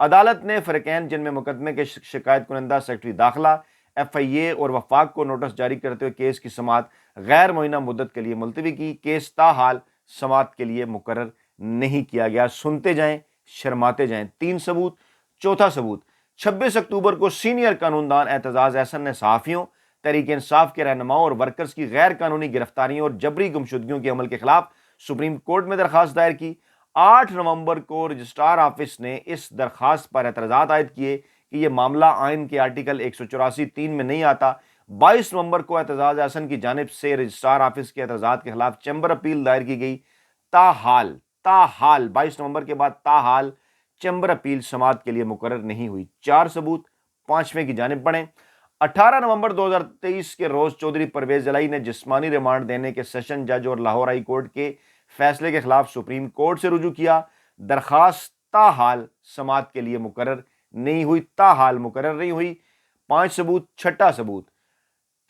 عدالت نے فریقین جن میں مقدمے کے شکایت کنندہ سیکرٹری داخلہ FIA اور وفاق کو نوٹس جاری کرتے ہوئے کیس کی سماعت غیر معینہ مدت کے لیے ملتوی کی۔ کیس تاحال سماعت کے لیے مقرر نہیں کیا گیا۔ سنتے جائیں، شرماتے جائیں۔ 3 ثبوت۔ چوتھا ثبوت، 26 اکتوبر کو سینئر قانون دان اعتزاز احسن نے صحافیوں، تحریک انصاف کے رہنماؤں اور ورکرز کی غیر قانونی گرفتاریوں اور جبری گمشدگیوں کے عمل کے خلاف سپریم کورٹ میں درخواست دائر کی۔ 8 نومبر کو رجسٹرار آفس نے اس درخواست پر اعتراضات عائد کیے کہ یہ معاملہ آئین کے آرٹیکل 184(3) میں نہیں آتا۔ 22 نومبر کو اعتزاز احسن کی جانب سے رجسٹرار آفس کے اعتراضات کے خلاف چیمبر اپیل دائر کی گئی۔ تاحال 22 نومبر کے بعد تاحال چیمبر اپیل سماعت کے لیے مقرر نہیں ہوئی۔ 4 ثبوت۔ 5ویں کی جانب پڑھیں۔ 18 نومبر 2023 کے روز چودھری پرویز الہی نے جسمانی ریمانڈ دینے کے سیشن جج اور لاہور ہائی کورٹ کے فیصلے کے خلاف سپریم کورٹ سے رجوع کیا۔ درخواست تاحال سماعت کے لیے مقرر نہیں ہوئی۔ تاحال مقرر نہیں ہوئی۔ 5 ثبوت۔ 6واں ثبوت،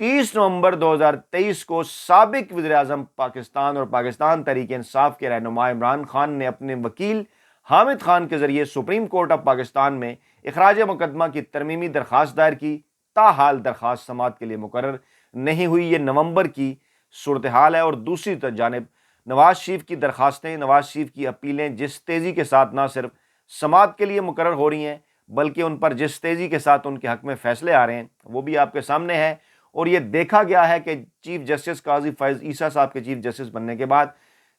30 نومبر 2023 کو سابق وزیر اعظم پاکستان اور پاکستان تحریک انصاف کے رہنما عمران خان نے اپنے وکیل حامد خان کے ذریعے سپریم کورٹ آف پاکستان میں اخراج مقدمہ کی ترمیمی درخواست دائر کی۔ تاحال درخواست سماعت کے لیے مقرر نہیں ہوئی۔ یہ نومبر کی صورتحال ہے۔ اور دوسری جانب نواز شریف کی درخواستیں، نواز شریف کی اپیلیں جس تیزی کے ساتھ نہ صرف سماعت کے لیے مقرر ہو رہی ہیں بلکہ ان پر جس تیزی کے ساتھ ان کے حق میں فیصلے آ رہے ہیں وہ بھی آپ کے سامنے ہے۔ اور یہ دیکھا گیا ہے کہ چیف جسٹس قاضی فائز عیسیٰ صاحب کے چیف جسٹس بننے کے بعد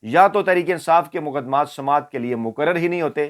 یا تو تحریک انصاف کے مقدمات سماعت کے لیے مقرر ہی نہیں ہوتے،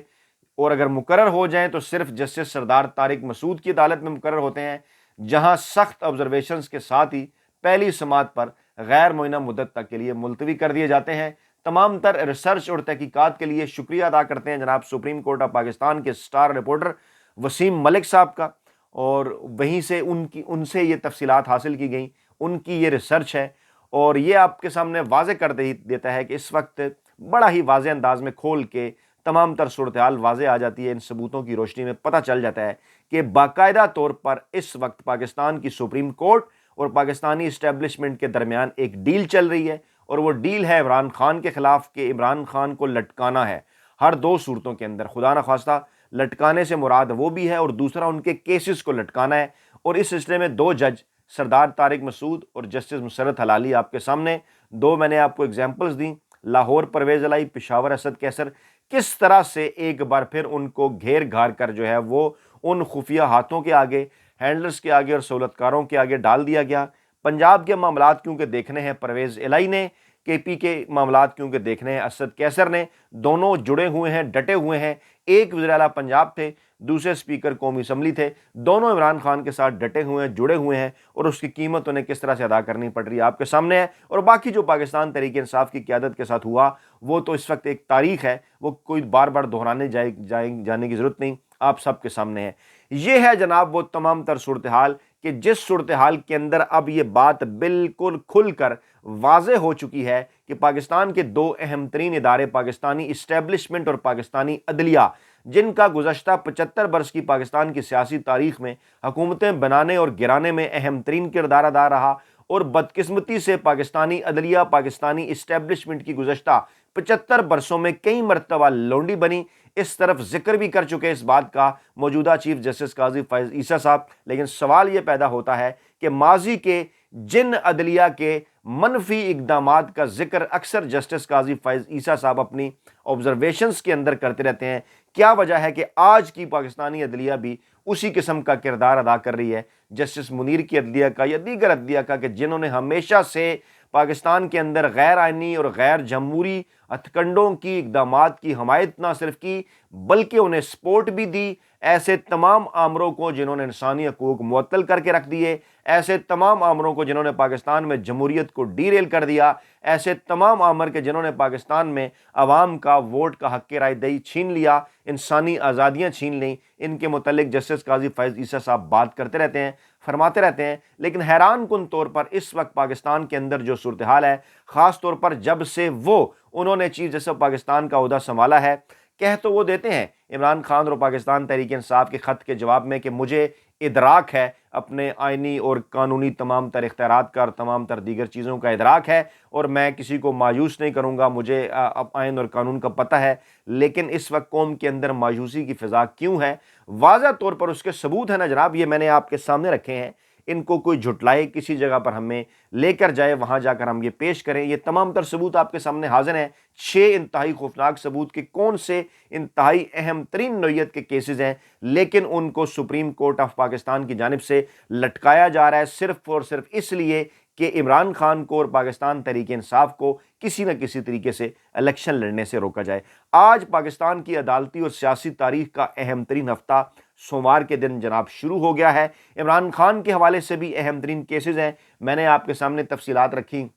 اور اگر مقرر ہو جائیں تو صرف جسٹس سردار طارق مسعود کی عدالت میں مقرر ہوتے ہیں، جہاں سخت آبزرویشنز کے ساتھ ہی پہلی سماعت پر غیر معینہ مدت تک کے لیے ملتوی کر دیے جاتے ہیں۔ تمام تر ریسرچ اور تحقیقات کے لیے شکریہ ادا کرتے ہیں جناب سپریم کورٹ آف پاکستان کے سٹار رپورٹر وسیم ملک صاحب کا، اور وہیں سے ان سے یہ تفصیلات حاصل کی گئیں، ان کی یہ ریسرچ ہے، اور یہ آپ کے سامنے واضح کر دیتا ہے کہ اس وقت بڑا ہی واضح انداز میں کھول کے تمام تر صورتحال واضح آ جاتی ہے۔ ان ثبوتوں کی روشنی میں پتہ چل جاتا ہے کہ باقاعدہ طور پر اس وقت پاکستان کی سپریم کورٹ اور پاکستانی اسٹیبلشمنٹ کے درمیان ایک ڈیل چل رہی ہے، اور وہ ڈیل ہے عمران خان کے خلاف کہ عمران خان کو لٹکانا ہے ہر 2 صورتوں کے اندر۔ خدا نخواستہ لٹکانے سے مراد وہ بھی ہے، اور دوسرا ان کے کیسز کو لٹکانا ہے۔ اور اس سلسلے میں 2 جج سردار طارق مسعود اور جسٹس مسرت حلالی آپ کے سامنے 2 میں نے آپ کو ایگزامپلز دیں، لاہور پرویز الہی، پشاور اسد کیسر، کس طرح سے ایک بار پھر ان کو گھیر گھار کر جو ہے وہ ان خفیہ ہاتھوں کے آگے، ہینڈلرز کے آگے اور سہولتکاروں کے آگے ڈال دیا گیا۔ پنجاب کے معاملات کیونکہ دیکھنے ہیں پرویز الہی نے، KP کے معاملات کیونکہ دیکھنے ہیں اسد کیسر نے، دونوں جڑے ہوئے ہیں، ڈٹے ہوئے ہیں۔ ایک وزیر اعلیٰ پنجاب تھے، دوسرے اسپیکر قومی اسمبلی تھے، دونوں عمران خان کے ساتھ ڈٹے ہوئے ہیں، جڑے ہوئے ہیں، اور اس کی قیمت انہیں کس طرح سے ادا کرنی پڑ رہی ہے آپ کے سامنے ہے۔ اور باقی جو پاکستان تحریک انصاف کی قیادت کے ساتھ ہوا وہ تو اس وقت ایک تاریخ ہے، وہ کوئی بار بار دہرانے جانے کی ضرورت نہیں، آپ سب کے سامنے ہے۔ یہ ہے جناب وہ تمام تر صورتحال کہ جس صورتحال کے اندر اب یہ بات بالکل کھل کر واضح ہو چکی ہے کہ پاکستان کے 2 اہم ترین ادارے، پاکستانی اسٹیبلشمنٹ اور پاکستانی عدلیہ، جن کا گزشتہ 75 برس کی پاکستان کی سیاسی تاریخ میں حکومتیں بنانے اور گرانے میں اہم ترین کردار ادا رہا، اور بدقسمتی سے پاکستانی عدلیہ، پاکستانی اسٹیبلشمنٹ کی گزشتہ 75 برسوں میں کئی مرتبہ لونڈی بنی۔ اس طرف ذکر بھی کر چکے اس بات کا موجودہ چیف جسٹس قاضی فائز عیسیٰ صاحب، لیکن سوال یہ پیدا ہوتا ہے کہ ماضی کے جن عدلیہ کے منفی اقدامات کا ذکر اکثر جسٹس قاضی فائز عیسیٰ صاحب اپنی آبزرویشنز کے اندر کرتے رہتے ہیں، کیا وجہ ہے کہ آج کی پاکستانی عدلیہ بھی اسی قسم کا کردار ادا کر رہی ہے جسٹس منیر کی عدلیہ کا یا دیگر عدلیہ کا، کہ جنہوں نے ہمیشہ سے پاکستان کے اندر غیر آئینی اور غیر جمہوری ہتھکنڈوں کی اقدامات کی حمایت نہ صرف کی بلکہ انہیں سپورٹ بھی دی۔ ایسے تمام آمروں کو جنہوں نے انسانی حقوق معطل کر کے رکھ دیے، ایسے تمام آمروں کو جنہوں نے پاکستان میں جمہوریت کو ڈی ریل کر دیا، ایسے تمام آمر کے جنہوں نے پاکستان میں عوام کا ووٹ کا حق رائے دہی چھین لیا، انسانی آزادیاں چھین لیں، ان کے متعلق جسٹس قاضی فائز عیسیٰ صاحب بات کرتے رہتے ہیں، فرماتے رہتے ہیں۔ لیکن حیران کن طور پر اس وقت پاکستان کے اندر جو صورتحال ہے، خاص طور پر جب سے انہوں نے چیف جسٹس پاکستان کا عہدہ سنبھالا ہے، کہہ تو وہ دیتے ہیں عمران خان اور پاکستان تحریک انصاف کے خط کے جواب میں کہ مجھے ادراک ہے اپنے آئینی اور قانونی تمام تر اختیارات کا اور تمام تر دیگر چیزوں کا ادراک ہے، اور میں کسی کو مایوس نہیں کروں گا، مجھے آئین اور قانون کا پتہ ہے۔ لیکن اس وقت قوم کے اندر مایوسی کی فضا کیوں ہے؟ واضح طور پر اس کے ثبوت ہیں نا جناب، یہ میں نے آپ کے سامنے رکھے ہیں۔ ان کو کوئی جھٹلائے، کسی جگہ پر ہمیں لے کر جائے، وہاں جا کر ہم یہ پیش کریں، یہ تمام تر ثبوت آپ کے سامنے حاضر ہیں۔ 6 انتہائی خوفناک ثبوت کے کون سے انتہائی اہم ترین نوعیت کے کیسز ہیں، لیکن ان کو سپریم کورٹ آف پاکستان کی جانب سے لٹکایا جا رہا ہے صرف اور صرف اس لیے کہ عمران خان کو اور پاکستان تحریک انصاف کو کسی نہ کسی طریقے سے الیکشن لڑنے سے روکا جائے۔ آج پاکستان کی عدالتی اور سیاسی تاریخ کا اہم ترین ہفتہ سوموار کے دن جناب شروع ہو گیا ہے۔ عمران خان کے حوالے سے بھی اہم ترین کیسز ہیں، میں نے آپ کے سامنے تفصیلات رکھی۔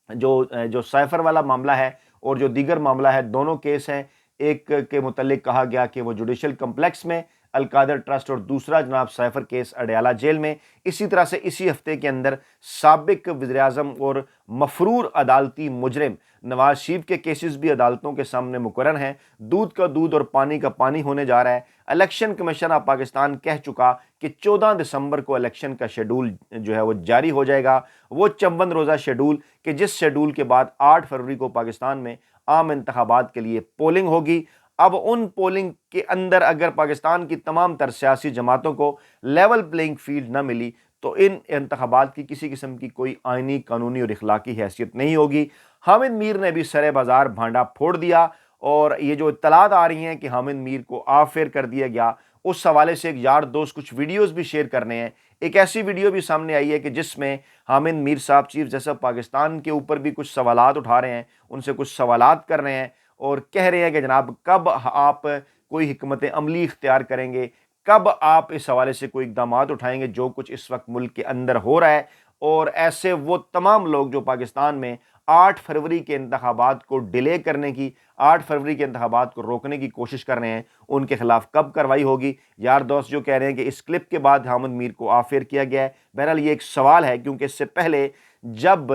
جو سائفر والا معاملہ ہے اور جو دیگر معاملہ ہے، دونوں کیس ہیں۔ ایک کے متعلق کہا گیا کہ وہ جوڈیشل کمپلیکس میں القادر ٹرسٹ، اور دوسرا جناب سائفر کیس اڈیالہ جیل میں۔ اسی طرح سے اسی ہفتے کے اندر سابق وزیراعظم اور مفرور عدالتی مجرم نواز شریف کے کیسز بھی عدالتوں کے سامنے مقرر ہیں۔ دودھ کا دودھ اور پانی کا پانی ہونے جا رہا ہے۔ الیکشن کمیشن آف پاکستان کہہ چکا کہ 14 دسمبر کو الیکشن کا شیڈول جو ہے وہ جاری ہو جائے گا، وہ 54 روزہ شیڈول کہ جس شیڈول کے بعد 8 فروری کو پاکستان میں عام انتخابات کے لیے پولنگ ہوگی۔ اب ان پولنگ کے اندر اگر پاکستان کی تمام تر سیاسی جماعتوں کو لیول پلینگ فیلڈ نہ ملی تو ان انتخابات کی کسی قسم کی کوئی آئینی، قانونی اور اخلاقی حیثیت نہیں ہوگی۔ حامد میر نے بھی سرے بازار بھانڈا پھوڑ دیا، اور یہ جو اطلاعات آ رہی ہیں کہ حامد میر کو آف ایئر کر دیا گیا، اس حوالے سے ایک یار دوست کچھ ویڈیوز بھی شیئر کرنے ہیں۔ ایک ایسی ویڈیو بھی سامنے آئی ہے کہ جس میں حامد میر صاحب چیف جسٹس پاکستان کے اوپر بھی کچھ سوالات اٹھا رہے ہیں، ان سے کچھ سوالات کر رہے ہیں، اور کہہ رہے ہیں کہ جناب کب آپ کوئی حکمت عملی اختیار کریں گے، کب آپ اس حوالے سے کوئی اقدامات اٹھائیں گے جو کچھ اس وقت ملک کے اندر ہو رہا ہے۔ اور ایسے وہ تمام لوگ جو پاکستان میں 8 فروری کے انتخابات کو ڈیلے کرنے کی، 8 فروری کے انتخابات کو روکنے کی کوشش کر رہے ہیں، ان کے خلاف کب کارروائی ہوگی؟ یار دوست جو کہہ رہے ہیں کہ اس کلپ کے بعد حامد میر کو آف ایئر کیا گیا ہے، بہرحال یہ ایک سوال ہے، کیونکہ اس سے پہلے جب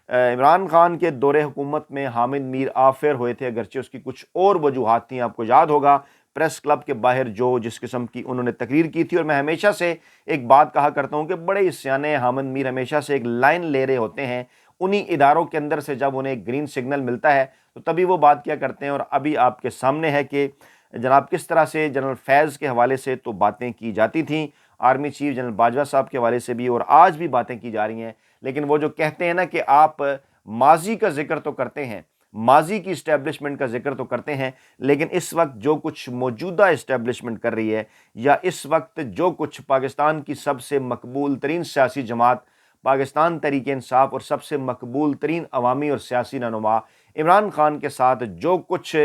عمران خان کے دور حکومت میں حامد میر آف ایئر ہوئے تھے، اگرچہ اس کی کچھ اور وجوہات تھیں، آپ کو یاد ہوگا پریس کلب کے باہر جس قسم کی انہوں نے تقریر کی تھی۔ اور میں ہمیشہ سے ایک بات کہا کرتا ہوں کہ بڑے سیانے حامد میر ہمیشہ سے ایک لائن لے رہے ہوتے ہیں، انہی اداروں کے اندر سے جب انہیں گرین سگنل ملتا ہے تو تبھی وہ بات کیا کرتے ہیں۔ اور ابھی آپ کے سامنے ہے کہ جناب کس طرح سے جنرل فیض کے حوالے سے تو باتیں کی جاتی تھیں، آرمی چیف جنرل باجوہ صاحب کے حوالے سے بھی، اور آج بھی باتیں کی جا رہی ہیں، لیکن وہ جو کہتے ہیں نا کہ آپ ماضی کا ذکر تو کرتے ہیں، ماضی کی اسٹیبلشمنٹ کا ذکر تو کرتے ہیں، لیکن اس وقت جو کچھ موجودہ اسٹیبلشمنٹ کر رہی ہے، یا اس وقت جو کچھ پاکستان کی سب سے مقبول ترین سیاسی جماعت پاکستان تحریک انصاف اور سب سے مقبول ترین عوامی اور سیاسی رہنما عمران خان کے ساتھ جو کچھ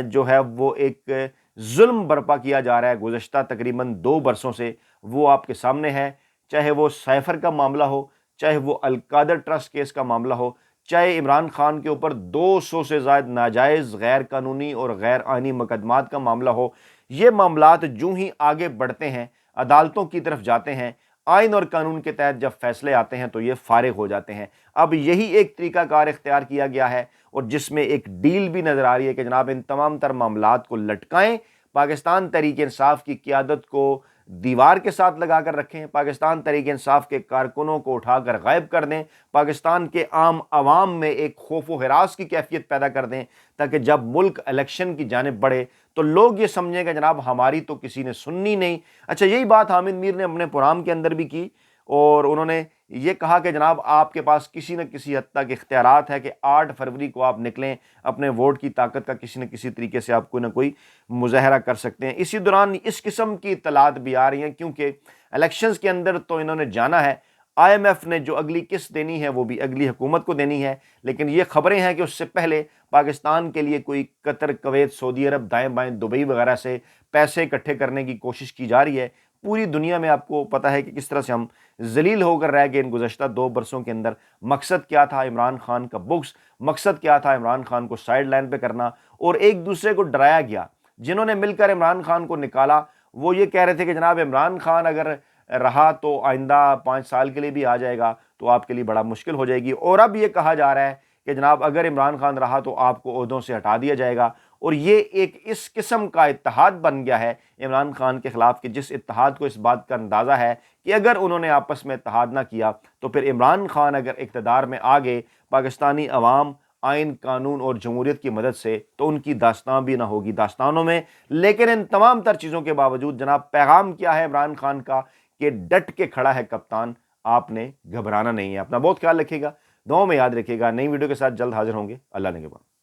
جو ہے وہ ایک ظلم برپا کیا جا رہا ہے گزشتہ تقریباً 2 برسوں سے، وہ آپ کے سامنے ہے۔ چاہے وہ سائفر کا معاملہ ہو، چاہے وہ القادر ٹرسٹ کیس کا معاملہ ہو، چاہے عمران خان کے اوپر 200 سے زائد ناجائز، غیر قانونی اور غیر آئینی مقدمات کا معاملہ ہو، یہ معاملات جو ہی آگے بڑھتے ہیں، عدالتوں کی طرف جاتے ہیں، آئین اور قانون کے تحت جب فیصلے آتے ہیں تو یہ فارغ ہو جاتے ہیں۔ اب یہی ایک طریقہ کار اختیار کیا گیا ہے، اور جس میں ایک ڈیل بھی نظر آ رہی ہے کہ جناب ان تمام تر معاملات کو لٹکائیں، پاکستان تحریک انصاف کی قیادت کو دیوار کے ساتھ لگا کر رکھیں، پاکستان تحریک انصاف کے کارکنوں کو اٹھا کر غائب کر دیں، پاکستان کے عام عوام میں ایک خوف و ہراس کی کیفیت پیدا کر دیں، تاکہ جب ملک الیکشن کی جانب بڑھے تو لوگ یہ سمجھیں کہ جناب ہماری تو کسی نے سننی نہیں۔ اچھا، یہی بات حامد میر نے اپنے پروگرام کے اندر بھی کی، اور انہوں نے یہ کہا کہ جناب آپ کے پاس کسی نہ کسی حد تک اختیارات ہے کہ 8 فروری کو آپ نکلیں، اپنے ووٹ کی طاقت کا کسی نہ کسی طریقے سے آپ کوئی نہ کوئی مظاہرہ کر سکتے ہیں۔ اسی دوران اس قسم کی اطلاعات بھی آ رہی ہیں، کیونکہ الیکشنز کے اندر تو انہوں نے جانا ہے، آئی ایم ایف نے جو اگلی قسط دینی ہے وہ بھی اگلی حکومت کو دینی ہے، لیکن یہ خبریں ہیں کہ اس سے پہلے پاکستان کے لیے کوئی قطر، کویت، سعودی عرب، دائیں بائیں دبئی وغیرہ سے پیسے اکٹھے کرنے کی کوشش کی جا رہی ہے۔ پوری دنیا میں آپ کو پتہ ہے کہ کس طرح سے ہم ذلیل ہو کر رہ گئے ان گزشتہ 2 برسوں کے اندر۔ مقصد کیا تھا؟ عمران خان کا بغض، مقصد کیا تھا؟ عمران خان کو سائیڈ لائن پہ کرنا، اور ایک دوسرے کو ڈرایا گیا۔ جنہوں نے مل کر عمران خان کو نکالا وہ یہ کہہ رہے تھے کہ جناب عمران خان اگر رہا تو آئندہ 5 سال کے لیے بھی آ جائے گا تو آپ کے لیے بڑا مشکل ہو جائے گی، اور اب یہ کہا جا رہا ہے کہ جناب اگر عمران خان رہا تو آپ کو عہدوں سے ہٹا دیا جائے گا، اور یہ ایک اس قسم کا اتحاد بن گیا ہے عمران خان کے خلاف کہ جس اتحاد کو اس بات کا اندازہ ہے کہ اگر انہوں نے آپس میں اتحاد نہ کیا تو پھر عمران خان اگر اقتدار میں آگے پاکستانی عوام آئین قانون اور جمہوریت کی مدد سے تو ان کی داستان بھی نہ ہوگی داستانوں میں۔ لیکن ان تمام تر چیزوں کے باوجود جناب پیغام کیا ہے عمران خان کا کہ ڈٹ کے کھڑا ہے کپتان، آپ نے گھبرانا نہیں ہے۔ اپنا بہت خیال رکھیے گا، دعاؤں میں یاد رکھیے گا۔ نئی ویڈیو کے ساتھ جلد حاضر ہوں گے۔ اللہ نگہبان۔